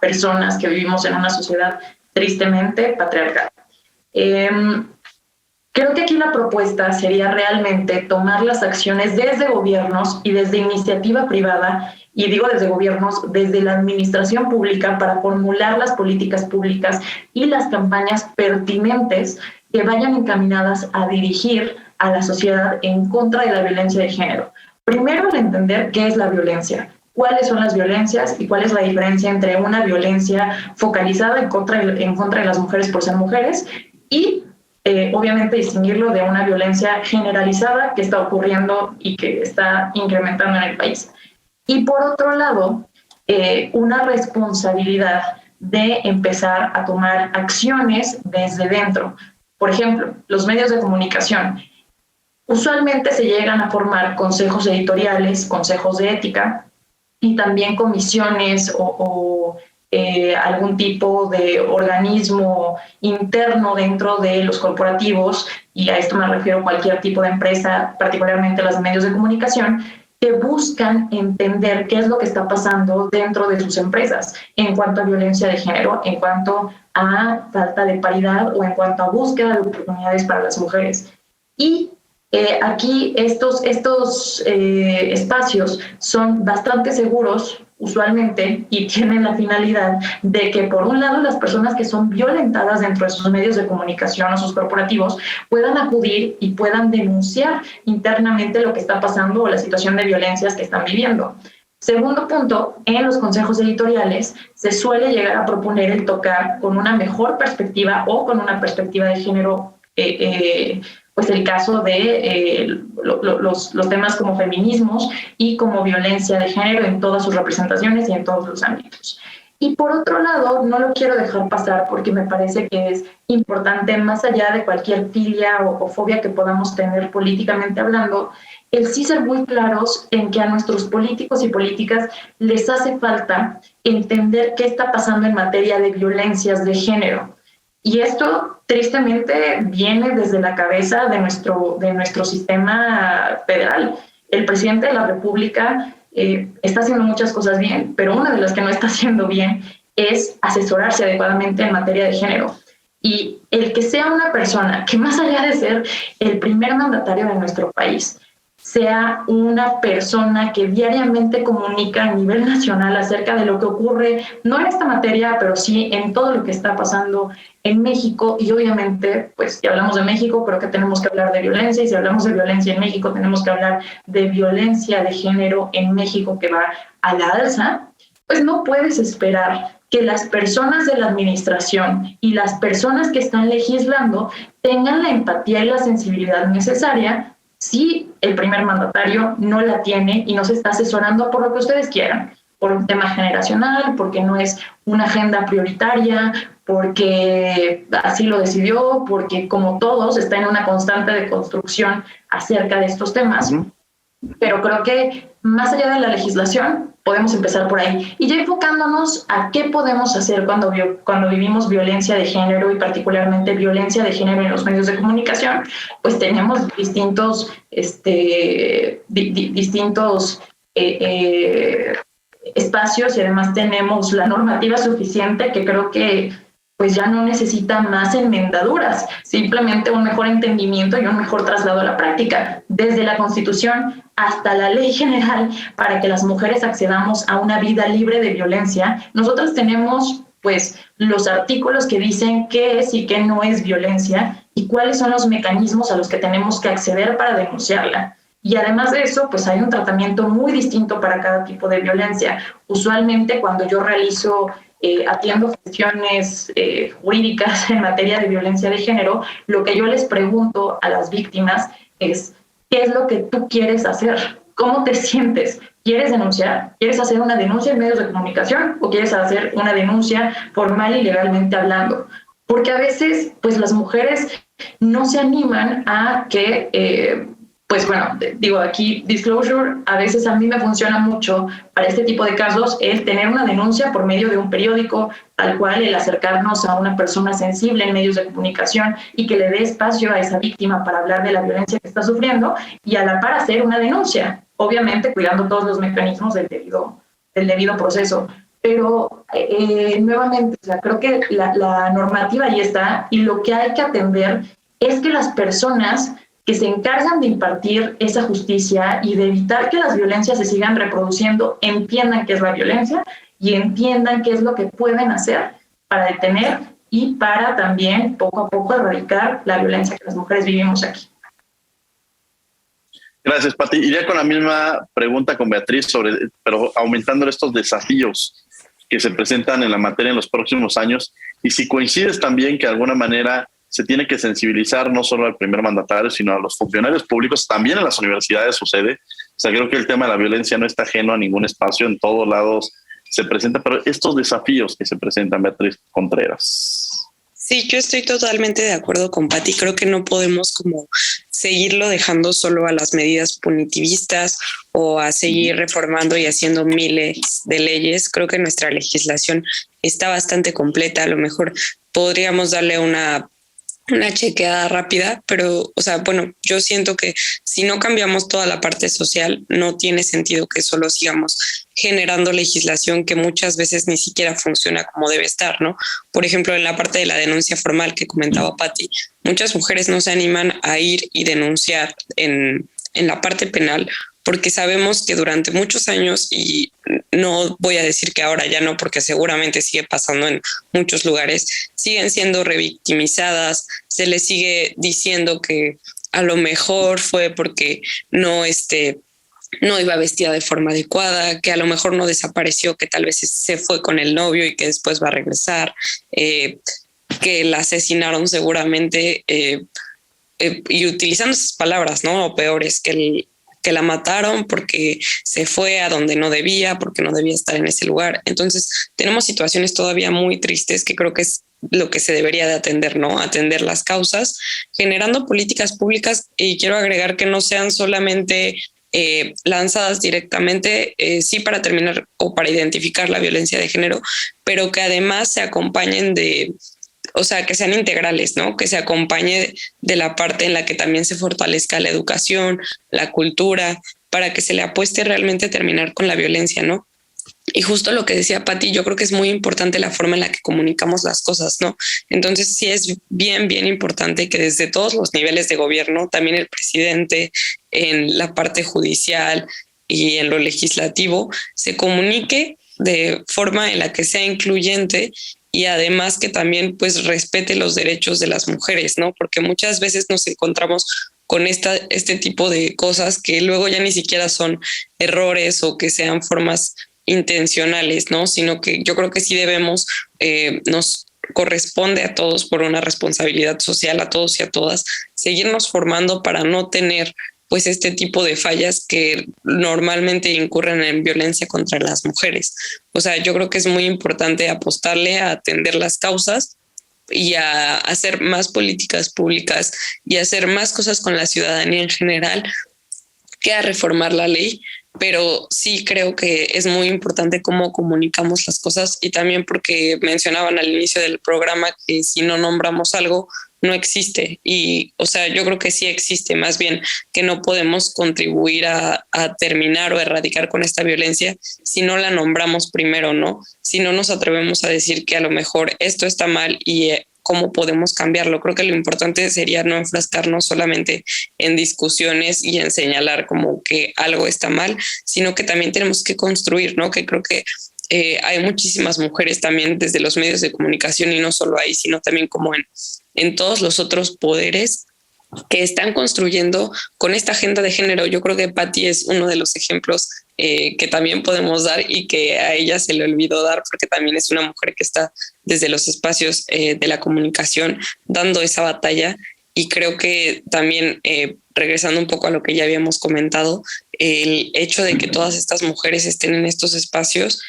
personas que vivimos en una sociedad tristemente patriarcal. Creo que aquí la propuesta sería realmente tomar las acciones desde gobiernos y desde iniciativa privada, y digo desde gobiernos, desde la administración pública, para formular las políticas públicas y las campañas pertinentes que vayan encaminadas a dirigir a la sociedad en contra de la violencia de género. Primero, al entender qué es la violencia, cuáles son las violencias y cuál es la diferencia entre una violencia focalizada en contra de las mujeres por ser mujeres y obviamente distinguirlo de una violencia generalizada que está ocurriendo y que está incrementando en el país. Y por otro lado, una responsabilidad de empezar a tomar acciones desde dentro. Por ejemplo, los medios de comunicación. Usualmente se llegan a formar consejos editoriales, consejos de ética y también comisiones o algún tipo de organismo interno dentro de los corporativos, y a esto me refiero a cualquier tipo de empresa, particularmente los medios de comunicación, que buscan entender qué es lo que está pasando dentro de sus empresas en cuanto a violencia de género, en cuanto a falta de paridad o en cuanto a búsqueda de oportunidades para las mujeres. Y aquí estos espacios son bastante seguros usualmente y tienen la finalidad de que, por un lado, las personas que son violentadas dentro de sus medios de comunicación o sus corporativos puedan acudir y puedan denunciar internamente lo que está pasando o la situación de violencias que están viviendo. Segundo punto, en los consejos editoriales se suele llegar a proponer el tocar con una mejor perspectiva o con una perspectiva de género, pues el caso de los temas como feminismos y como violencia de género en todas sus representaciones y en todos los ámbitos. Y por otro lado, no lo quiero dejar pasar porque me parece que es importante, más allá de cualquier filia o fobia que podamos tener políticamente hablando, el sí ser muy claros en que a nuestros políticos y políticas les hace falta entender qué está pasando en materia de violencias de género. Y esto, tristemente, viene desde la cabeza de nuestro sistema federal. El presidente de la República está haciendo muchas cosas bien, pero una de las que no está haciendo bien es asesorarse adecuadamente en materia de género. Y el que sea una persona que, más allá de ser el primer mandatario de nuestro país, sea una persona que diariamente comunica a nivel nacional acerca de lo que ocurre, no en esta materia, pero sí en todo lo que está pasando en México. Y obviamente, pues si hablamos de México, creo que tenemos que hablar de violencia, y si hablamos de violencia en México, tenemos que hablar de violencia de género en México, que va a la alza. Pues no puedes esperar que las personas de la administración y las personas que están legislando tengan la empatía y la sensibilidad necesaria si el primer mandatario no la tiene y no se está asesorando por lo que ustedes quieran, por un tema generacional, porque no es una agenda prioritaria, porque así lo decidió, porque como todos está en una constante de construcción acerca de estos temas. Pero creo que más allá de la legislación podemos empezar por ahí. Y ya enfocándonos a qué podemos hacer cuando vivimos violencia de género, y particularmente violencia de género en los medios de comunicación, pues tenemos distintos espacios, y además tenemos la normativa suficiente que creo que pues ya no necesita más enmendaduras, simplemente un mejor entendimiento y un mejor traslado a la práctica, desde la Constitución hasta la Ley General, para que las mujeres accedamos a una vida libre de violencia. Nosotros tenemos pues los artículos que dicen qué es y qué no es violencia y cuáles son los mecanismos a los que tenemos que acceder para denunciarla. Y además de eso, pues hay un tratamiento muy distinto para cada tipo de violencia. Usualmente cuando yo atiendo cuestiones jurídicas en materia de violencia de género, lo que yo les pregunto a las víctimas es, ¿qué es lo que tú quieres hacer? ¿Cómo te sientes? ¿Quieres denunciar? ¿Quieres hacer una denuncia en medios de comunicación o quieres hacer una denuncia formal y legalmente hablando? Porque a veces, pues las mujeres no se animan a que, aquí disclosure, a veces a mí me funciona mucho para este tipo de casos el tener una denuncia por medio de un periódico, tal cual el acercarnos a una persona sensible en medios de comunicación y que le dé espacio a esa víctima para hablar de la violencia que está sufriendo y a la par hacer una denuncia, obviamente cuidando todos los mecanismos del debido proceso. Pero nuevamente, o sea, creo que la normativa ahí está y lo que hay que atender es que las personas que se encargan de impartir esa justicia y de evitar que las violencias se sigan reproduciendo entiendan qué es la violencia y entiendan qué es lo que pueden hacer para detener y para también poco a poco erradicar la violencia que las mujeres vivimos aquí. Gracias, Pati. Iría con la misma pregunta con Beatriz, pero aumentando estos desafíos que se presentan en la materia en los próximos años y si coincides también que de alguna manera se tiene que sensibilizar no solo al primer mandatario, sino a los funcionarios públicos. También en las universidades sucede. O sea, creo que el tema de la violencia no está ajeno a ningún espacio. En todos lados se presenta. Pero estos desafíos que se presentan, Beatriz Contreras. Sí, yo estoy totalmente de acuerdo con Pati. Creo que no podemos como seguirlo dejando solo a las medidas punitivistas o a seguir reformando y haciendo miles de leyes. Creo que nuestra legislación está bastante completa. A lo mejor podríamos darle una chequeada rápida, pero, yo siento que si no cambiamos toda la parte social, no tiene sentido que solo sigamos generando legislación que muchas veces ni siquiera funciona como debe estar, ¿no? Por ejemplo, en la parte de la denuncia formal que comentaba Pati, muchas mujeres no se animan a ir y denunciar en la parte penal porque sabemos que durante muchos años, y no voy a decir que ahora ya no, porque seguramente sigue pasando en muchos lugares, siguen siendo revictimizadas, se les sigue diciendo que a lo mejor fue porque no iba vestida de forma adecuada, que a lo mejor no desapareció, que tal vez se fue con el novio y que después va a regresar, que la asesinaron seguramente, y utilizando esas palabras, ¿no? O peores, que la mataron porque se fue a donde no debía, porque no debía estar en ese lugar. Entonces, tenemos situaciones todavía muy tristes que creo que es lo que se debería de atender, ¿no? Atender las causas, generando políticas públicas, y quiero agregar que no sean solamente lanzadas directamente, sí para terminar o para identificar la violencia de género, pero que además se acompañen que sean integrales, ¿no? Que se acompañe de la parte en la que también se fortalezca la educación, la cultura, para que se le apueste realmente a terminar con la violencia, ¿no? Y justo lo que decía Pati, yo creo que es muy importante la forma en la que comunicamos las cosas, ¿no? Entonces sí es bien, bien importante que desde todos los niveles de gobierno, también el presidente, en la parte judicial y en lo legislativo, se comunique de forma en la que sea incluyente y además que también pues respete los derechos de las mujeres, ¿no? Porque muchas veces nos encontramos con este tipo de cosas que luego ya ni siquiera son errores o que sean formas intencionales, ¿no? Sino que yo creo que sí debemos, nos corresponde a todos por una responsabilidad social, a todos y a todas, seguirnos formando para no tener pues este tipo de fallas que normalmente incurren en violencia contra las mujeres. O sea, yo creo que es muy importante apostarle a atender las causas y a hacer más políticas públicas y hacer más cosas con la ciudadanía en general que a reformar la ley, pero sí creo que es muy importante cómo comunicamos las cosas y también porque mencionaban al inicio del programa que si no nombramos algo, no existe. Y, o sea, yo creo que sí existe, más bien que no podemos contribuir a terminar o erradicar con esta violencia si no la nombramos primero, ¿no? Si no nos atrevemos a decir que a lo mejor esto está mal y cómo podemos cambiarlo. Creo que lo importante sería no enfrascarnos solamente en discusiones y en señalar como que algo está mal, sino que también tenemos que construir, ¿no? Que creo que hay muchísimas mujeres también desde los medios de comunicación y no solo ahí, sino también como en todos los otros poderes que están construyendo con esta agenda de género. Yo creo que Patti es uno de los ejemplos que también podemos dar y que a ella se le olvidó dar, porque también es una mujer que está desde los espacios de la comunicación dando esa batalla. Y creo que también, regresando un poco a lo que ya habíamos comentado, el hecho de que todas estas mujeres estén en estos espacios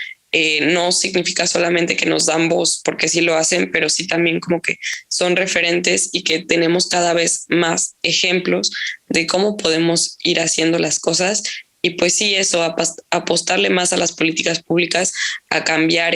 no significa solamente que nos dan voz, porque sí lo hacen, pero sí también como que son referentes y que tenemos cada vez más ejemplos de cómo podemos ir haciendo las cosas. Y pues sí, eso, apostarle más a las políticas públicas, a cambiar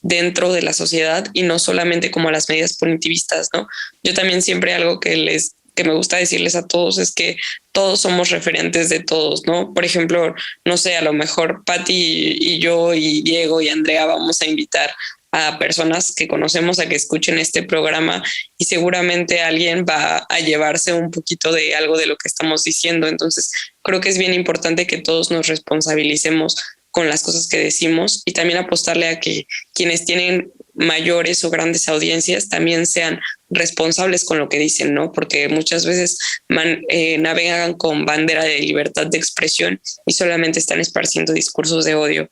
dentro de la sociedad y no solamente como a las medidas punitivistas, ¿no? Yo también siempre algo que me gusta decirles a todos es que todos somos referentes de todos, ¿no? Por ejemplo, no sé, a lo mejor Patti y yo y Diego y Andrea vamos a invitar a personas que conocemos a que escuchen este programa y seguramente alguien va a llevarse un poquito de algo de lo que estamos diciendo. Entonces, creo que es bien importante que todos nos responsabilicemos con las cosas que decimos y también apostarle a que quienes tienen mayores o grandes audiencias también sean responsables con lo que dicen, ¿no? Porque muchas veces navegan con bandera de libertad de expresión y solamente están esparciendo discursos de odio.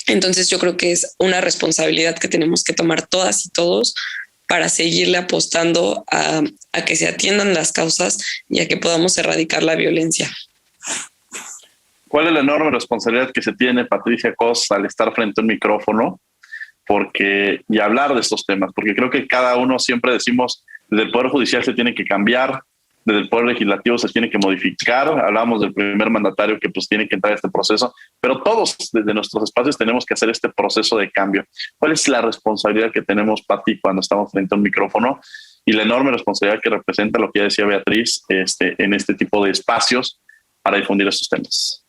Entonces yo creo que es una responsabilidad que tenemos que tomar todas y todos para seguirle apostando a que se atiendan las causas y a que podamos erradicar la violencia. ¿Cuál es la enorme responsabilidad que se tiene Patricia Cos al estar frente a un micrófono y hablar de estos temas? Porque creo que cada uno siempre decimos, desde el Poder Judicial se tiene que cambiar, desde el Poder Legislativo se tiene que modificar, hablamos del primer mandatario que pues tiene que entrar a este proceso, pero todos desde nuestros espacios tenemos que hacer este proceso de cambio. ¿Cuál es la responsabilidad que tenemos, Pati, cuando estamos frente a un micrófono y la enorme responsabilidad que representa lo que ya decía Beatriz en este tipo de espacios para difundir estos temas?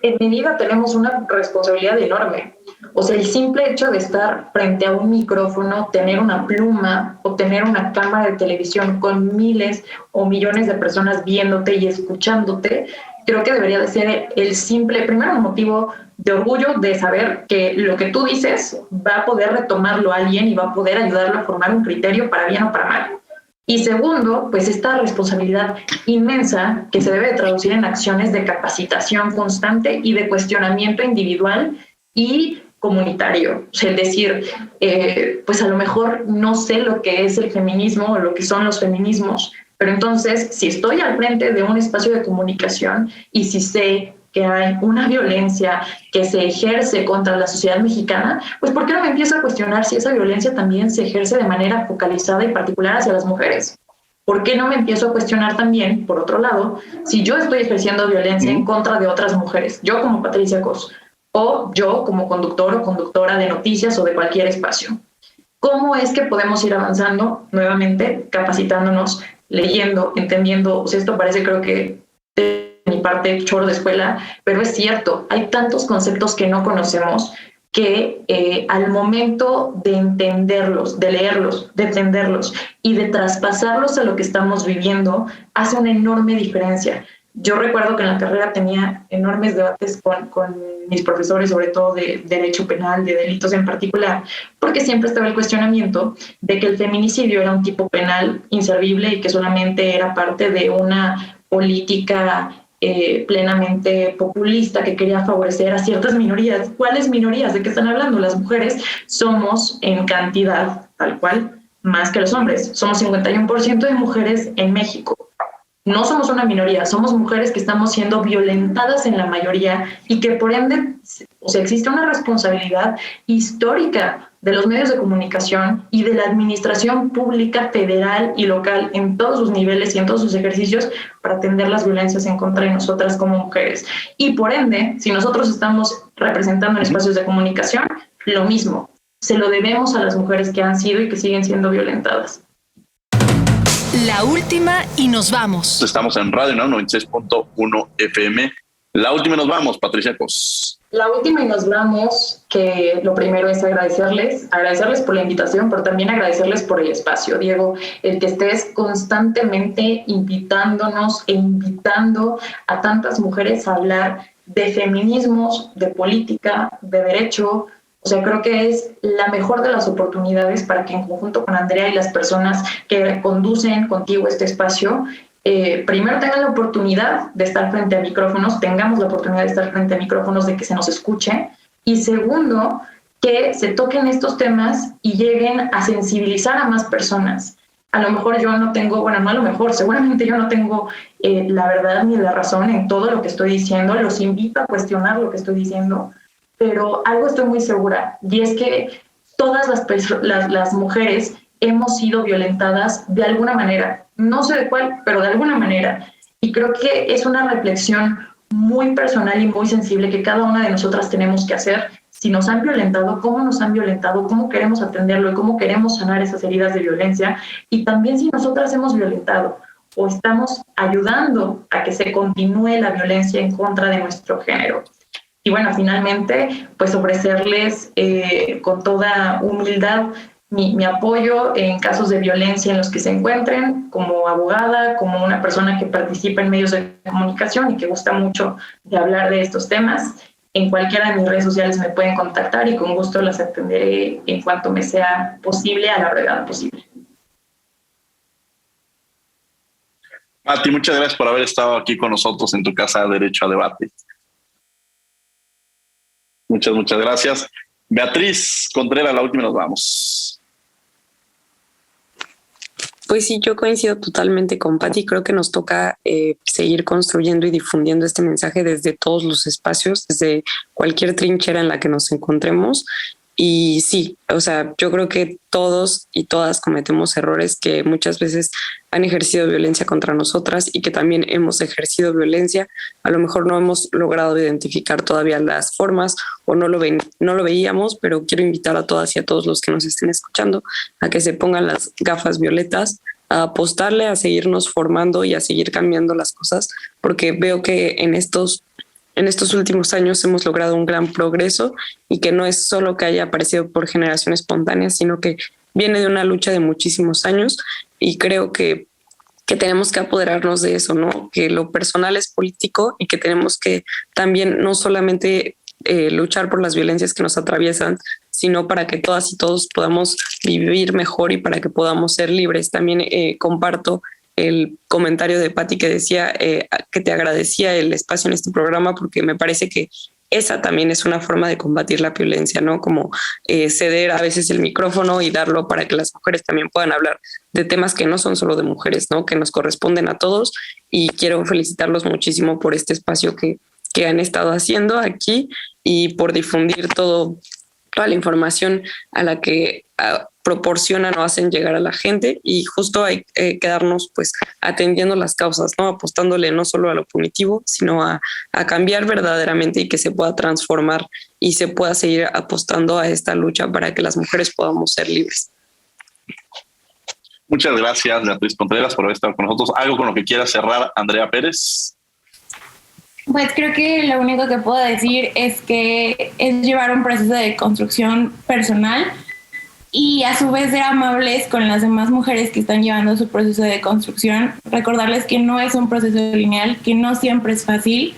En mi vida tenemos una responsabilidad enorme. O sea, el simple hecho de estar frente a un micrófono, tener una pluma o tener una cámara de televisión con miles o millones de personas viéndote y escuchándote, creo que debería de ser el simple, primero, un motivo de orgullo de saber que lo que tú dices va a poder retomarlo a alguien y va a poder ayudarlo a formar un criterio para bien o para mal. Y segundo, pues esta responsabilidad inmensa que se debe traducir en acciones de capacitación constante y de cuestionamiento individual y comunitario. O sea, es decir, pues a lo mejor no sé lo que es el feminismo o lo que son los feminismos, pero entonces si estoy al frente de un espacio de comunicación y si sé que hay una violencia que se ejerce contra la sociedad mexicana, pues ¿por qué no me empiezo a cuestionar si esa violencia también se ejerce de manera focalizada y particular hacia las mujeres? ¿Por qué no me empiezo a cuestionar también, por otro lado, si yo estoy ejerciendo violencia en contra de otras mujeres, yo como Patricia Cos, o yo como conductor o conductora de noticias o de cualquier espacio? ¿Cómo es que podemos ir avanzando nuevamente, capacitándonos, leyendo, entendiendo? O sea, esto parece, creo que mi parte choro de escuela, pero es cierto, hay tantos conceptos que no conocemos que al momento de entenderlos, de leerlos, de entenderlos y de traspasarlos a lo que estamos viviendo, hace una enorme diferencia. Yo recuerdo que en la carrera tenía enormes debates con mis profesores, sobre todo de derecho penal, de delitos en particular, porque siempre estaba el cuestionamiento de que el feminicidio era un tipo penal inservible y que solamente era parte de una política plenamente populista que quería favorecer a ciertas minorías. ¿Cuáles minorías? ¿De qué están hablando? Las mujeres somos en cantidad, tal cual, más que los hombres. Somos 51% de mujeres en México. No somos una minoría, somos mujeres que estamos siendo violentadas en la mayoría y que por ende, o sea, existe una responsabilidad histórica de los medios de comunicación y de la administración pública federal y local en todos sus niveles y en todos sus ejercicios para atender las violencias en contra de nosotras como mujeres. Y por ende, si nosotros estamos representando en espacios de comunicación, lo mismo, se lo debemos a las mujeres que han sido y que siguen siendo violentadas. La última y nos vamos. Estamos en Radio UNAM 96.1 FM. La última y nos vamos, Patricia Cos. La última y nos vamos, que lo primero es agradecerles por la invitación, pero también agradecerles por el espacio, Diego, el que estés constantemente invitándonos e invitando a tantas mujeres a hablar de feminismos, de política, de derecho. O sea, creo que es la mejor de las oportunidades para que en conjunto con Andrea y las personas que conducen contigo este espacio primero tengan la oportunidad de estar frente a micrófonos, tengamos la oportunidad de estar frente a micrófonos, de que se nos escuche, y segundo, que se toquen estos temas y lleguen a sensibilizar a más personas. A lo mejor yo no tengo, bueno, no a lo mejor, seguramente yo no tengo la verdad ni la razón en todo lo que estoy diciendo, los invito a cuestionar lo que estoy diciendo, pero algo estoy muy segura, y es que todas las mujeres hemos sido violentadas de alguna manera, no sé de cuál, pero de alguna manera, y creo que es una reflexión muy personal y muy sensible que cada una de nosotras tenemos que hacer. Si nos han violentado, cómo nos han violentado, cómo queremos atenderlo y cómo queremos sanar esas heridas de violencia, y también si nosotras hemos violentado o estamos ayudando a que se continúe la violencia en contra de nuestro género. Y bueno, finalmente, pues ofrecerles con toda humildad mi apoyo en casos de violencia en los que se encuentren, como abogada, como una persona que participa en medios de comunicación y que gusta mucho de hablar de estos temas. En cualquiera de mis redes sociales me pueden contactar y con gusto las atenderé en cuanto me sea posible, a la brevedad posible. Mati, muchas gracias por haber estado aquí con nosotros en tu casa Derecho a Debate. Muchas gracias. Beatriz Contreras, la última, nos vamos. Pues sí, yo coincido totalmente con Pati. Creo que nos toca seguir construyendo y difundiendo este mensaje desde todos los espacios, desde cualquier trinchera en la que nos encontremos. Y sí, o sea, yo creo que todos y todas cometemos errores, que muchas veces han ejercido violencia contra nosotras y que también hemos ejercido violencia. A lo mejor no hemos logrado identificar todavía las formas o no lo veíamos, pero quiero invitar a todas y a todos los que nos estén escuchando a que se pongan las gafas violetas, a apostarle, a seguirnos formando y a seguir cambiando las cosas, porque veo que en estos últimos años hemos logrado un gran progreso y que no es solo que haya aparecido por generación espontánea, sino que viene de una lucha de muchísimos años, y creo que tenemos que apoderarnos de eso, ¿no? Que lo personal es político y que tenemos que también no solamente luchar por las violencias que nos atraviesan, sino para que todas y todos podamos vivir mejor y para que podamos ser libres. También comparto el comentario de Pati que decía que te agradecía el espacio en este programa, porque me parece que esa también es una forma de combatir la violencia, ¿no? Como ceder a veces el micrófono y darlo para que las mujeres también puedan hablar de temas que no son solo de mujeres, ¿no? Que nos corresponden a todos, y quiero felicitarlos muchísimo por este espacio que han estado haciendo aquí y por difundir toda la información a la que proporcionan o hacen llegar a la gente, y justo hay que quedarnos pues atendiendo las causas, ¿no? Apostándole no solo a lo punitivo, sino a cambiar verdaderamente y que se pueda transformar y se pueda seguir apostando a esta lucha para que las mujeres podamos ser libres. Muchas gracias, Beatriz Contreras, por haber estado con nosotros. ¿Algo con lo que quiera cerrar, Andrea Pérez? Pues creo que lo único que puedo decir es que es llevar un proceso de construcción personal y a su vez ser amables con las demás mujeres que están llevando su proceso de construcción. Recordarles que no es un proceso lineal, que no siempre es fácil,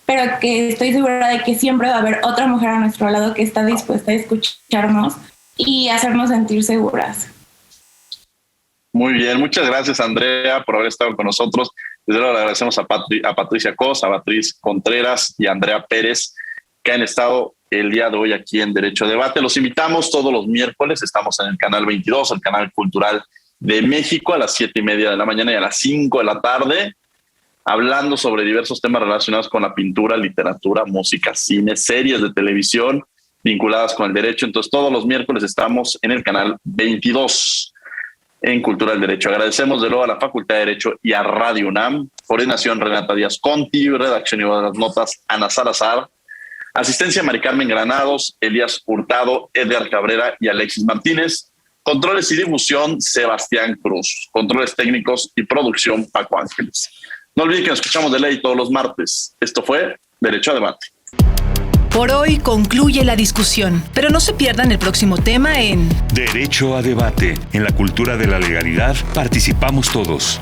pero que estoy segura de que siempre va a haber otra mujer a nuestro lado que está dispuesta a escucharnos y hacernos sentir seguras. Muy bien, muchas gracias, Andrea, por haber estado con nosotros. Desde luego le agradecemos a Patricia Cos, a Beatriz Contreras y a Andrea Pérez, que han estado el día de hoy aquí en Derecho a Debate. Los invitamos todos los miércoles, estamos en el canal 22, el canal cultural de México, a las 7:30 de la mañana y a las 5 de la tarde, hablando sobre diversos temas relacionados con la pintura, literatura, música, cine, series de televisión vinculadas con el derecho. Entonces, todos los miércoles estamos en el canal 22 en Cultura del Derecho. Agradecemos de nuevo a la Facultad de Derecho y a Radio UNAM. Coordinación, Renata Díaz Conti. Redacción y voz de las notas, Ana Salazar. Asistencia, Mari Carmen Granados, Elías Hurtado, Edgar Cabrera y Alexis Martínez. Controles y difusión, Sebastián Cruz. Controles técnicos y producción, Paco Ángeles. No olviden que nos escuchamos de ley todos los martes. Esto fue Derecho a Debate. Por hoy concluye la discusión, pero no se pierdan el próximo tema en Derecho a Debate. En la cultura de la legalidad participamos todos.